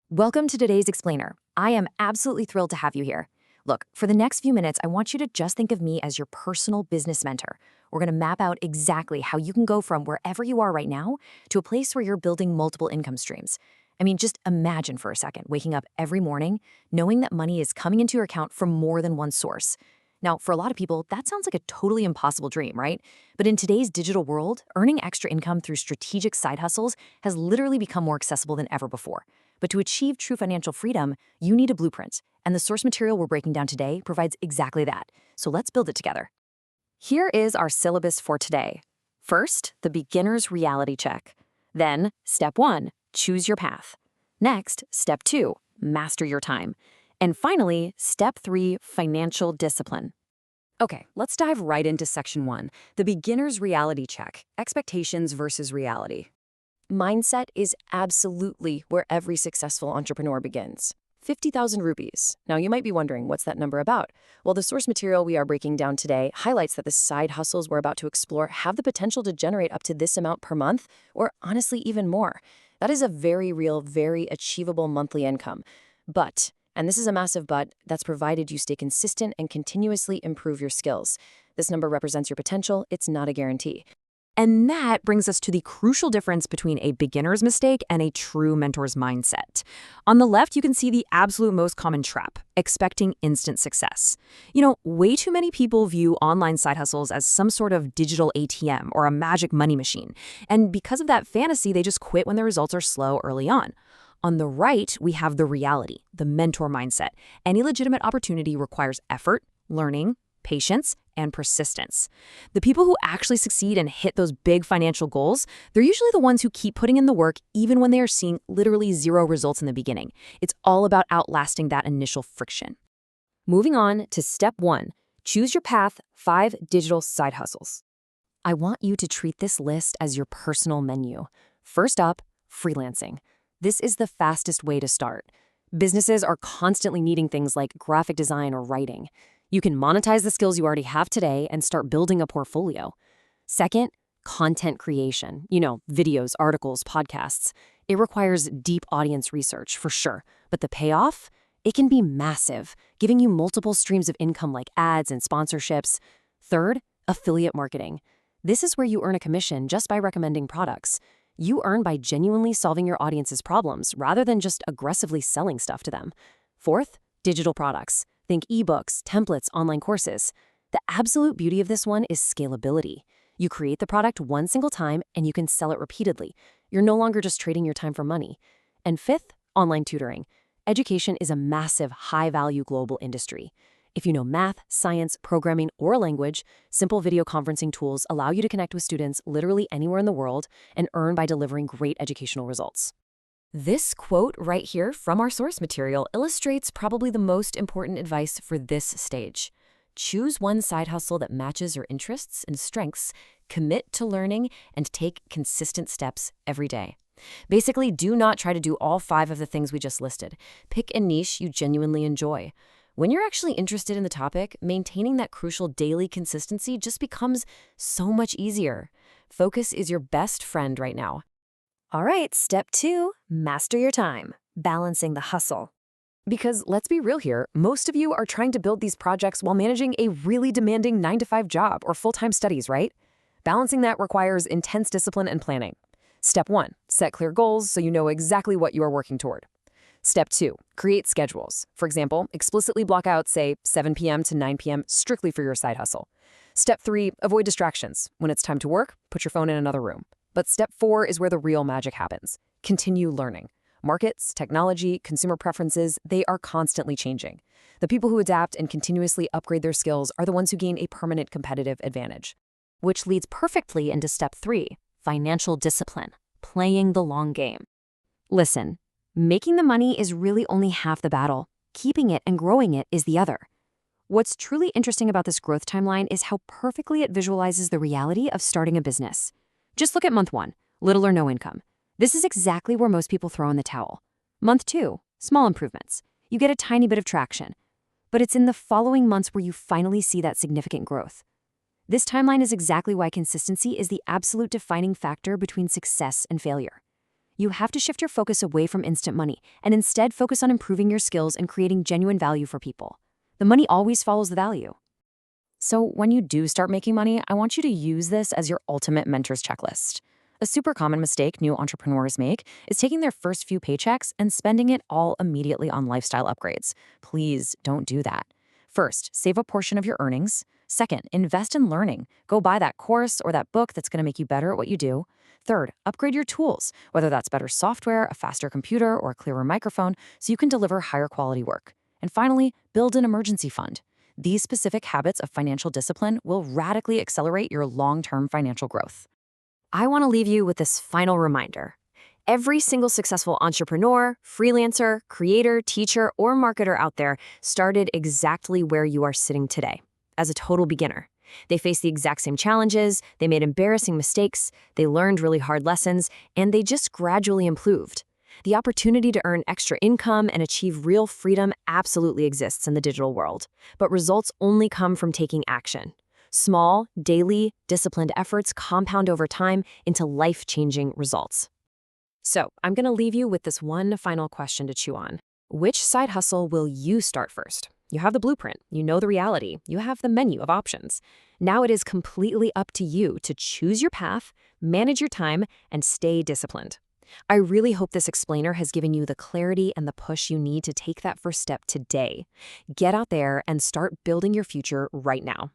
Welcome to today's explainer. I am absolutely thrilled to have you here. Look, for the next few minutes, I want you to just think of me as your personal business mentor. We're going to map out exactly how you can go from wherever you are right now to a place where you're building multiple income streams. I mean, just imagine for a second waking up every morning knowing that money is coming into your account from more than one source. Now, for a lot of people, that sounds like a totally impossible dream, right? But in today's digital world, earning extra income through strategic side hustles has literally become more accessible than ever before. But to achieve true financial freedom, you need a blueprint, and the source material we're breaking down today provides exactly that. So let's build it together. Here is our syllabus for today. First, the beginner's reality check. Then, step 1, choose your path. Next, step 2, master your time. And finally, step 3, financial discipline. Okay, let's dive right into section 1, the beginner's reality check, expectations versus reality. Mindset is absolutely where every successful entrepreneur begins. 50,000 rupees. Now, you might be wondering, what's that number about? Well, the source material we are breaking down today highlights that the side hustles we're about to explore have the potential to generate up to this amount per month, or honestly, even more. That is a very real, very achievable monthly income. But, and this is a massive but, that's provided you stay consistent and continuously improve your skills. This number represents your potential, it's not a guarantee. And that brings us to the crucial difference between a beginner's mistake and a true mentor's mindset. On the left, you can see the absolute most common trap, expecting instant success. You know, way too many people view online side hustles as some sort of digital ATM or a magic money machine. And because of that fantasy, they just quit when the results are slow early on. On the right, we have the reality, the mentor mindset. Any legitimate opportunity requires effort, learning, patience, and persistence. The people who actually succeed and hit those big financial goals, they're usually the ones who keep putting in the work even when they are seeing literally zero results in the beginning. It's all about outlasting that initial friction. Moving on to step 1, choose your path, 5 digital side hustles. I want you to treat this list as your personal menu. First up, freelancing. This is the fastest way to start. Businesses are constantly needing things like graphic design or writing. You can monetize the skills you already have today and start building a portfolio. Second, content creation. You know, videos, articles, podcasts. It requires deep audience research, for sure. But the payoff? It can be massive, giving you multiple streams of income like ads and sponsorships. Third, affiliate marketing. This is where you earn a commission just by recommending products. You earn by genuinely solving your audience's problems rather than just aggressively selling stuff to them. Fourth, digital products. Think ebooks, templates, online courses. The absolute beauty of this one is scalability. You create the product one single time and you can sell it repeatedly. You're no longer just trading your time for money. And fifth, online tutoring. Education is a massive, high-value global industry. If you know math, science, programming, or a language, simple video conferencing tools allow you to connect with students literally anywhere in the world and earn by delivering great educational results. This quote right here from our source material illustrates probably the most important advice for this stage. Choose one side hustle that matches your interests and strengths, commit to learning, and take consistent steps every day. Basically, do not try to do all 5 of the things we just listed. Pick a niche you genuinely enjoy. When you're actually interested in the topic, maintaining that crucial daily consistency just becomes so much easier. Focus is your best friend right now. All right, step 2, master your time, balancing the hustle. Because let's be real here, most of you are trying to build these projects while managing a really demanding 9-to-5 job or full-time studies, right? Balancing that requires intense discipline and planning. Step 1, set clear goals so you know exactly what you are working toward. Step 2, create schedules. For example, explicitly block out, say, 7 p.m. to 9 p.m. strictly for your side hustle. Step 3, avoid distractions. When it's time to work, put your phone in another room. But step 4 is where the real magic happens. Continue learning. Markets, technology, consumer preferences, they are constantly changing. The people who adapt and continuously upgrade their skills are the ones who gain a permanent competitive advantage. Which leads perfectly into step 3, financial discipline, playing the long game. Listen, making the money is really only half the battle. Keeping it and growing it is the other. What's truly interesting about this growth timeline is how perfectly it visualizes the reality of starting a business. Just look at month 1, little or no income. This is exactly where most people throw in the towel. Month 2, small improvements. You get a tiny bit of traction. But it's in the following months where you finally see that significant growth. This timeline is exactly why consistency is the absolute defining factor between success and failure. You have to shift your focus away from instant money and instead focus on improving your skills and creating genuine value for people. The money always follows the value. So when you do start making money, I want you to use this as your ultimate mentor's checklist. A super common mistake new entrepreneurs make is taking their first few paychecks and spending it all immediately on lifestyle upgrades. Please don't do that. First, save a portion of your earnings. Second, invest in learning. Go buy that course or that book that's going to make you better at what you do. Third, upgrade your tools, whether that's better software, a faster computer, or a clearer microphone, so you can deliver higher quality work. And finally, build an emergency fund. These specific habits of financial discipline will radically accelerate your long-term financial growth. I want to leave you with this final reminder. Every single successful entrepreneur, freelancer, creator, teacher, or marketer out there started exactly where you are sitting today, as a total beginner. They faced the exact same challenges, they made embarrassing mistakes, they learned really hard lessons, and they just gradually improved. The opportunity to earn extra income and achieve real freedom absolutely exists in the digital world, but results only come from taking action. Small, daily, disciplined efforts compound over time into life-changing results. So, I'm going to leave you with this one final question to chew on. Which side hustle will you start first? You have the blueprint, you know the reality, you have the menu of options. Now it is completely up to you to choose your path, manage your time, and stay disciplined. I really hope this explainer has given you the clarity and the push you need to take that first step today. Get out there and start building your future right now.